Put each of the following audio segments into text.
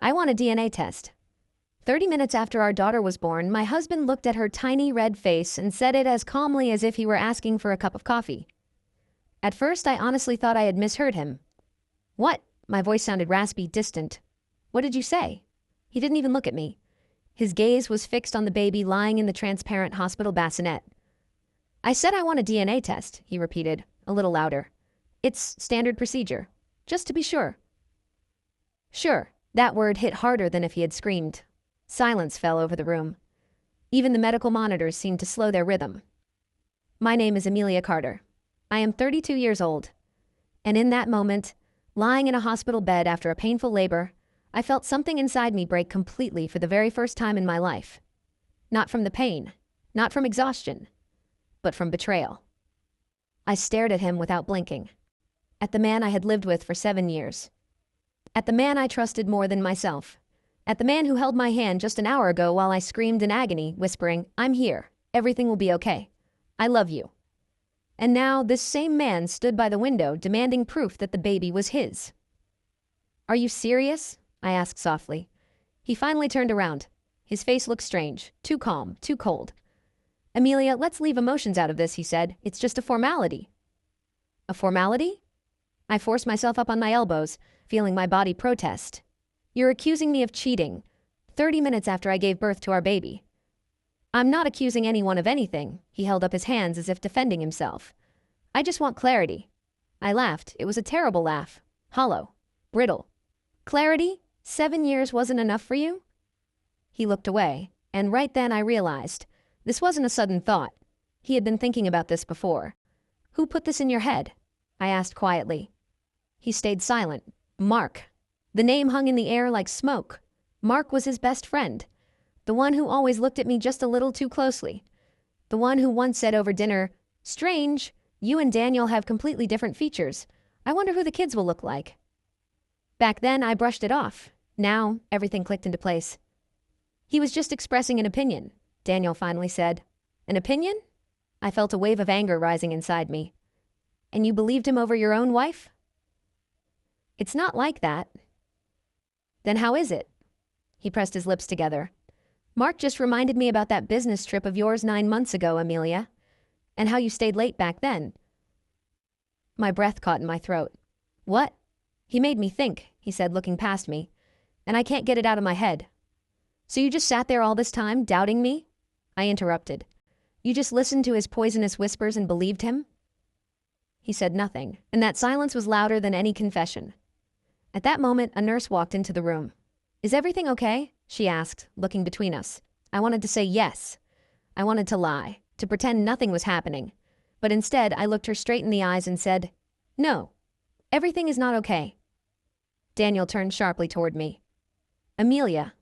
I want a DNA test. 30 minutes after our daughter was born, my husband looked at her tiny red face and said it as calmly as if he were asking for a cup of coffee. At first, I honestly thought I had misheard him. What? My voice sounded raspy, distant. What did you say? He didn't even look at me. His gaze was fixed on the baby lying in the transparent hospital bassinet. I said I want a DNA test, he repeated, a little louder. It's standard procedure. Just to be sure. Sure, that word hit harder than if he had screamed. Silence fell over the room. Even the medical monitors seemed to slow their rhythm. My name is Amelia Carter. I am 32 years old. And in that moment, lying in a hospital bed after a painful labor, I felt something inside me break completely for the very first time in my life. Not from the pain, not from exhaustion, but from betrayal. I stared at him without blinking. At the man I had lived with for 7 years. At the man I trusted more than myself. At the man who held my hand just an hour ago while I screamed in agony, whispering, I'm here. Everything will be okay. I love you. And now this same man stood by the window demanding proof that the baby was his. Are you serious? I asked softly. He finally turned around. His face looked strange, too calm, too cold. Amelia, let's leave emotions out of this, he said. It's just a formality. A formality? I forced myself up on my elbows, feeling my body protest. You're accusing me of cheating, 30 minutes after I gave birth to our baby. I'm not accusing anyone of anything. He held up his hands as if defending himself. I just want clarity. I laughed. It was a terrible laugh. Hollow. Brittle. Clarity? 7 years wasn't enough for you? He looked away, and right then I realized this wasn't a sudden thought. He had been thinking about this before. Who put this in your head? I asked quietly. He stayed silent. Mark. The name hung in the air like smoke. Mark was his best friend. The one who always looked at me just a little too closely. The one who once said over dinner, Strange, you and Daniel have completely different features. I wonder who the kids will look like. Back then, I brushed it off. Now, everything clicked into place. He was just expressing an opinion, Daniel finally said. An opinion? I felt a wave of anger rising inside me. And you believed him over your own wife? It's not like that. Then how is it? He pressed his lips together. Mark just reminded me about that business trip of yours 9 months ago, Amelia, and how you stayed late back then. My breath caught in my throat. What? He made me think, he said, looking past me, and I can't get it out of my head. So you just sat there all this time, doubting me? I interrupted. You just listened to his poisonous whispers and believed him? He said nothing, and that silence was louder than any confession. At that moment, a nurse walked into the room. Is everything okay? She asked, looking between us. I wanted to say yes. I wanted to lie, to pretend nothing was happening. But instead, I looked her straight in the eyes and said, No, everything is not okay. Daniel turned sharply toward me. Amelia.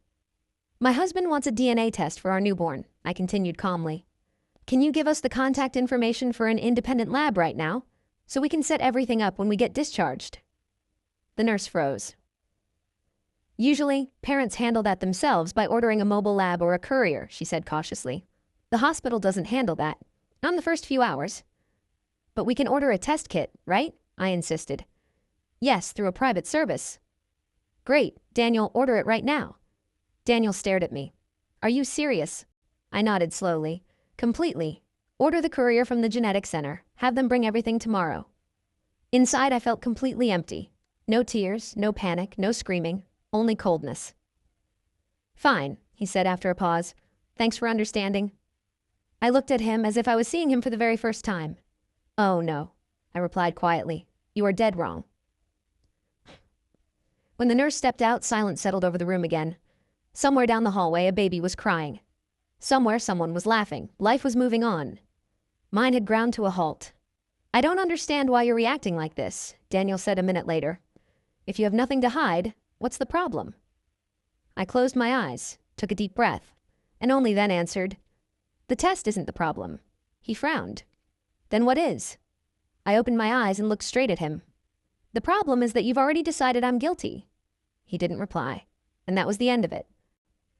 My husband wants a DNA test for our newborn, I continued calmly. Can you give us the contact information for an independent lab right now, so we can set everything up when we get discharged? The nurse froze. Usually, parents handle that themselves by ordering a mobile lab or a courier, she said cautiously. The hospital doesn't handle that, not in the first few hours. But we can order a test kit, right? I insisted. Yes, through a private service. Great, Daniel, order it right now. Daniel stared at me. Are you serious? I nodded slowly. Completely. Order the courier from the genetics center. Have them bring everything tomorrow. Inside, I felt completely empty. No tears, no panic, no screaming, only coldness. Fine, he said after a pause. Thanks for understanding. I looked at him as if I was seeing him for the very first time. Oh no, I replied quietly. You are dead wrong. When the nurse stepped out, silence settled over the room again. Somewhere down the hallway, a baby was crying. Somewhere, someone was laughing. Life was moving on. Mine had ground to a halt. I don't understand why you're reacting like this, Daniel said a minute later. If you have nothing to hide, what's the problem? I closed my eyes, took a deep breath, and only then answered, The test isn't the problem. He frowned. Then what is? I opened my eyes and looked straight at him. The problem is that you've already decided I'm guilty. He didn't reply, and that was the end of it.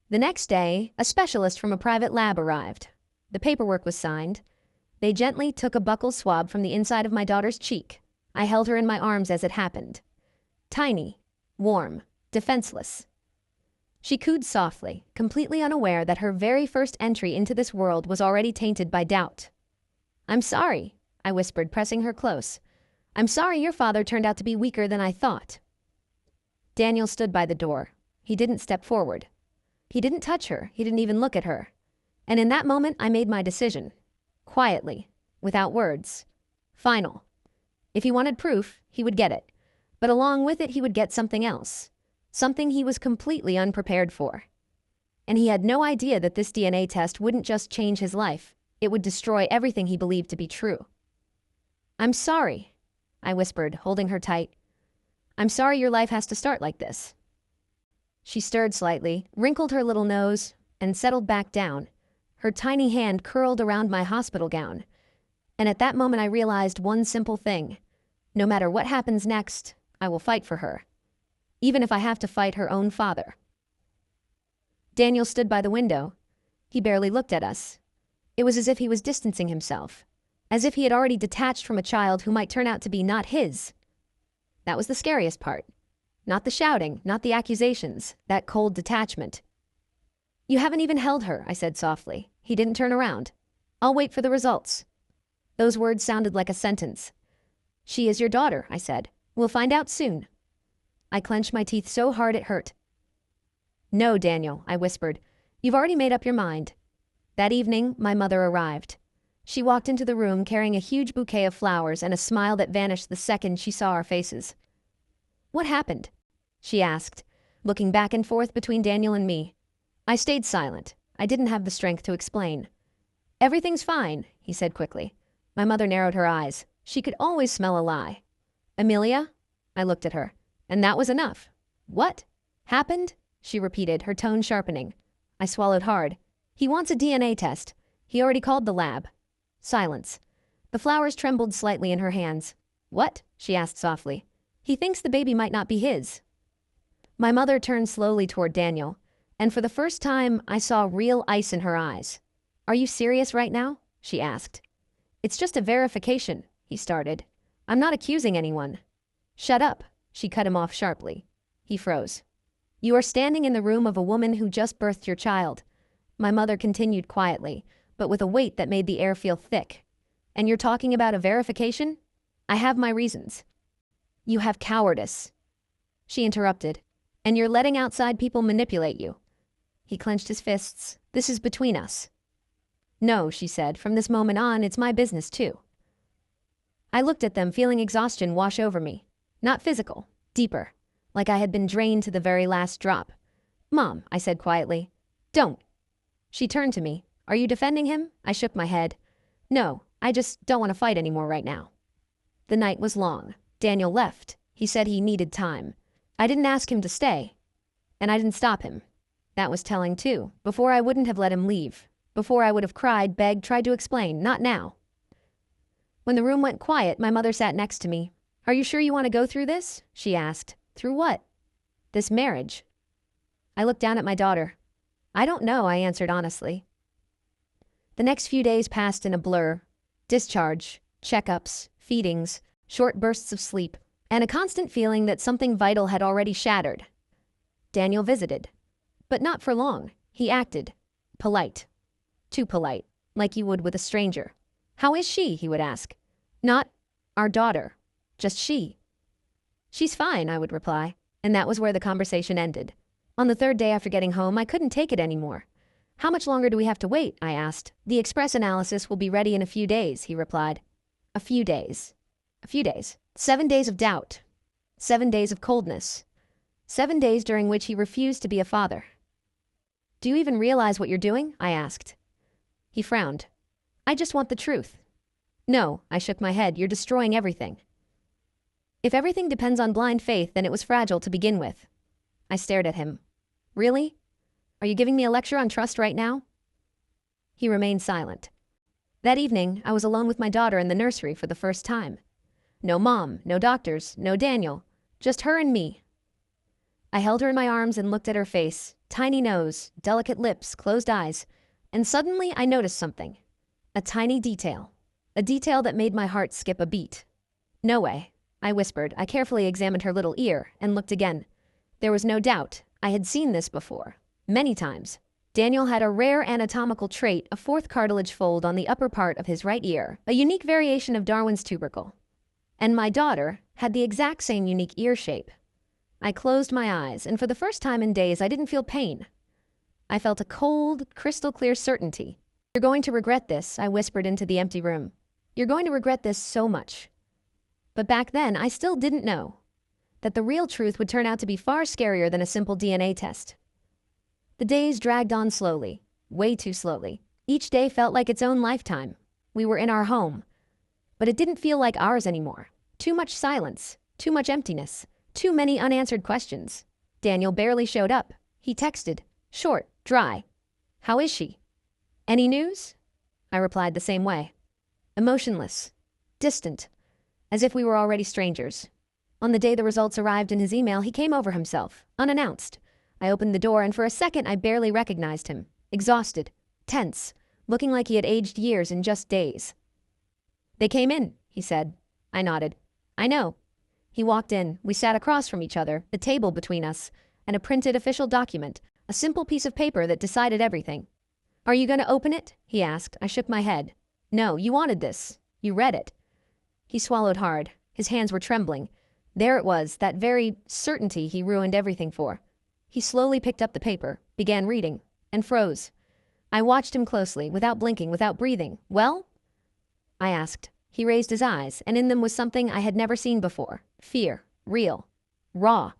The next day, a specialist from a private lab arrived. The paperwork was signed. They gently took a buccal swab from the inside of my daughter's cheek. I held her in my arms as it happened. Tiny, warm, defenseless. She cooed softly, completely unaware that her very first entry into this world was already tainted by doubt. "I'm sorry," I whispered, pressing her close. "I'm sorry your father turned out to be weaker than I thought." Daniel stood by the door. He didn't step forward. He didn't touch her. He didn't even look at her. And in that moment, I made my decision. Quietly, without words. Final. If he wanted proof, he would get it. But along with it, he would get something else. Something he was completely unprepared for. And he had no idea that this DNA test wouldn't just change his life. It would destroy everything he believed to be true. "I'm sorry," I whispered, holding her tight. "I'm sorry your life has to start like this." She stirred slightly, wrinkled her little nose, and settled back down. Her tiny hand curled around my hospital gown. And at that moment I realized one simple thing. No matter what happens next, I will fight for her. Even if I have to fight her own father. Daniel stood by the window. He barely looked at us. It was as if he was distancing himself. As if he had already detached from a child who might turn out to be not his. That was the scariest part. Not the shouting, not the accusations, that cold detachment. "You haven't even held her," I said softly. He didn't turn around. "I'll wait for the results." Those words sounded like a sentence. "She is your daughter," I said. "We'll find out soon." I clenched my teeth so hard it hurt. "No, Daniel," I whispered. "You've already made up your mind." That evening, my mother arrived. She walked into the room carrying a huge bouquet of flowers and a smile that vanished the second she saw our faces. "What happened?" she asked, looking back and forth between Daniel and me. I stayed silent. I didn't have the strength to explain. "Everything's fine," he said quickly. My mother narrowed her eyes. She could always smell a lie. "Amelia?" I looked at her. And that was enough. "What happened?" she repeated, her tone sharpening. I swallowed hard. "He wants a DNA test. He already called the lab." Silence. The flowers trembled slightly in her hands. "What?" she asked softly. "He thinks the baby might not be his." My mother turned slowly toward Daniel, and for the first time I saw real ice in her eyes. "Are you serious right now?" she asked. "It's just a verification," he started. "I'm not accusing anyone." "Shut up," she cut him off sharply. He froze. "You are standing in the room of a woman who just birthed your child." My mother continued quietly, but with a weight that made the air feel thick. "And you're talking about a verification? I have my reasons." "You have cowardice." She interrupted. "And you're letting outside people manipulate you." He clenched his fists. "This is between us." "No," she said. "From this moment on, it's my business too." I looked at them, feeling exhaustion wash over me. Not physical, deeper, like I had been drained to the very last drop. "Mom," I said quietly. "Don't." She turned to me. "Are you defending him?" I shook my head. "No, I just don't want to fight anymore right now." The night was long. Daniel left. He said he needed time. I didn't ask him to stay. And I didn't stop him. That was telling too. Before I wouldn't have let him leave. Before I would have cried, begged, tried to explain. Not now. When the room went quiet, my mother sat next to me. "Are you sure you want to go through this?" she asked. "Through what?" "This marriage." I looked down at my daughter. "I don't know," I answered honestly. The next few days passed in a blur. Discharge, checkups, feedings, short bursts of sleep, and a constant feeling that something vital had already shattered. Daniel visited. But not for long. He acted. Polite. Too polite. Like you would with a stranger. "How is she?" he would ask. Not, "Our daughter." Just she. "She's fine," I would reply. And that was where the conversation ended. On the third day after getting home, I couldn't take it anymore. "How much longer do we have to wait?" I asked. "The express analysis will be ready in a few days," he replied. A few days. A few days. 7 days of doubt. 7 days of coldness. 7 days during which he refused to be a father. "Do you even realize what you're doing?" I asked. He frowned. "I just want the truth." "No," I shook my head. "You're destroying everything." If everything depends on blind faith, then it was fragile to begin with. I stared at him. "Really? Are you giving me a lecture on trust right now?" He remained silent. That evening, I was alone with my daughter in the nursery for the first time. No mom, no doctors, no Daniel, just her and me. I held her in my arms and looked at her face, tiny nose, delicate lips, closed eyes, and suddenly I noticed something. A tiny detail. A detail that made my heart skip a beat. "No way," I whispered. I carefully examined her little ear and looked again. There was no doubt. I had seen this before. Many times. Daniel had a rare anatomical trait, a fourth cartilage fold on the upper part of his right ear, a unique variation of Darwin's tubercle. And my daughter had the exact same unique ear shape. I closed my eyes, and for the first time in days, I didn't feel pain. I felt a cold, crystal-clear certainty. "You're going to regret this," I whispered into the empty room. "You're going to regret this so much." But back then, I still didn't know that the real truth would turn out to be far scarier than a simple DNA test. The days dragged on slowly, way too slowly. Each day felt like its own lifetime. We were in our home, but it didn't feel like ours anymore. Too much silence, too much emptiness, too many unanswered questions. Daniel barely showed up. He texted, short, dry. "How is she?" "Any news?" I replied the same way. Emotionless, distant, as if we were already strangers. On the day the results arrived in his email, he came over himself, unannounced. I opened the door, and for a second I barely recognized him. Exhausted, tense, looking like he had aged years in just days. "They came in," he said. I nodded. "I know." He walked in. We sat across from each other, the table between us, and a printed official document, a simple piece of paper that decided everything. "Are you going to open it?" he asked. I shook my head. "No, you wanted this. You read it." He swallowed hard. His hands were trembling. There it was, that very certainty he ruined everything for. He slowly picked up the paper, began reading, and froze. I watched him closely, without blinking, without breathing. "Well?" I asked. He raised his eyes, and in them was something I had never seen before. Fear. Real. Raw.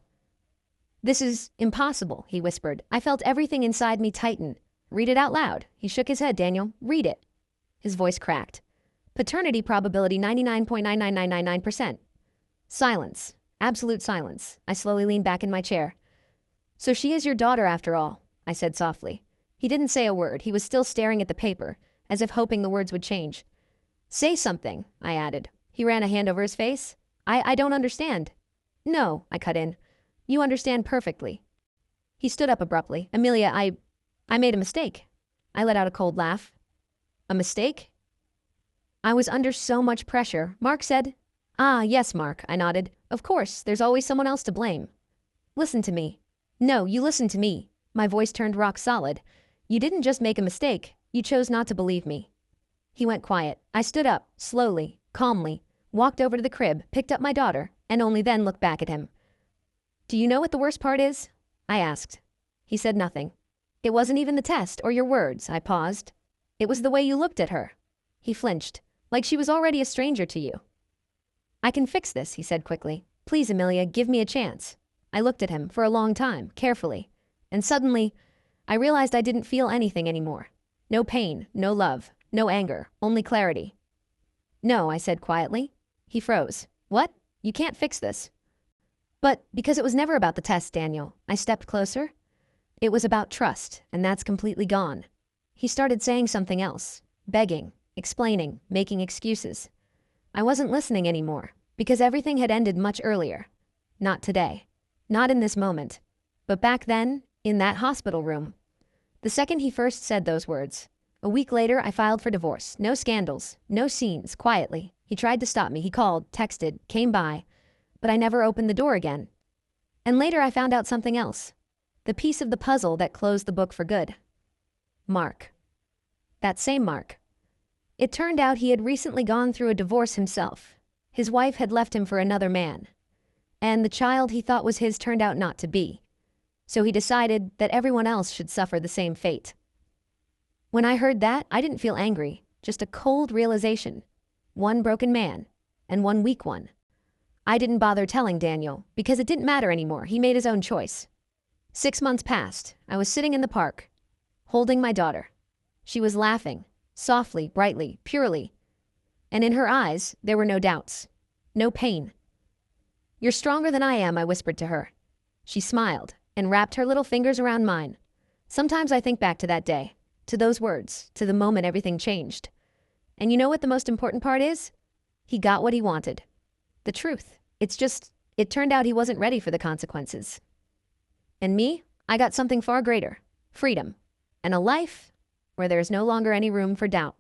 "This is impossible," he whispered. I felt everything inside me tighten. "Read it out loud." He shook his head. "Daniel, read it." His voice cracked. "Paternity probability 99.99999%. Silence. Absolute silence." I slowly leaned back in my chair. "So she is your daughter after all," I said softly. He didn't say a word. He was still staring at the paper, as if hoping the words would change. "Say something," I added. He ran a hand over his face. I don't understand." "No," I cut in. "You understand perfectly." He stood up abruptly. "Amelia, I made a mistake." I let out a cold laugh. "A mistake?" I was under so much pressure. Mark said, "Ah, yes, Mark," I nodded. "Of course, there's always someone else to blame." "Listen to me." "No, you listen to me." My voice turned rock solid. "You didn't just make a mistake. You chose not to believe me." He went quiet. I stood up, slowly, calmly, walked over to the crib, picked up my daughter, and only then looked back at him. "Do you know what the worst part is?" I asked. He said nothing. "It wasn't even the test or your words." I paused. "It was the way you looked at her." He flinched, like she was already a stranger to you. "I can fix this," he said quickly. "Please, Amelia, give me a chance." I looked at him for a long time, carefully, and suddenly, I realized I didn't feel anything anymore. No pain, no love, no anger, only clarity. "No," I said quietly. He froze. "What? You can't fix this." "But because it was never about the test, Daniel." I stepped closer. "It was about trust, and that's completely gone." He started saying something else, begging, explaining, making excuses. I wasn't listening anymore, because everything had ended much earlier. Not today. Not in this moment. But back then, in that hospital room. The second he first said those words. A week later, I filed for divorce. No scandals, no scenes, quietly. He tried to stop me. He called, texted, came by. But I never opened the door again. And later I found out something else. The piece of the puzzle that closed the book for good. Mark. That same Mark. It turned out he had recently gone through a divorce himself. His wife had left him for another man. And the child he thought was his turned out not to be. So he decided that everyone else should suffer the same fate. When I heard that, I didn't feel angry, just a cold realization. One broken man, and one weak one. I didn't bother telling Daniel, because it didn't matter anymore. He made his own choice. 6 months passed. I was sitting in the park, holding my daughter. She was laughing, softly, brightly, purely. And in her eyes, there were no doubts, no pain. "You're stronger than I am," I whispered to her. She smiled and wrapped her little fingers around mine. Sometimes I think back to that day, to those words, to the moment everything changed. And you know what the most important part is? He got what he wanted. The truth. It turned out he wasn't ready for the consequences. And me, I got something far greater. Freedom. And a life where there is no longer any room for doubt.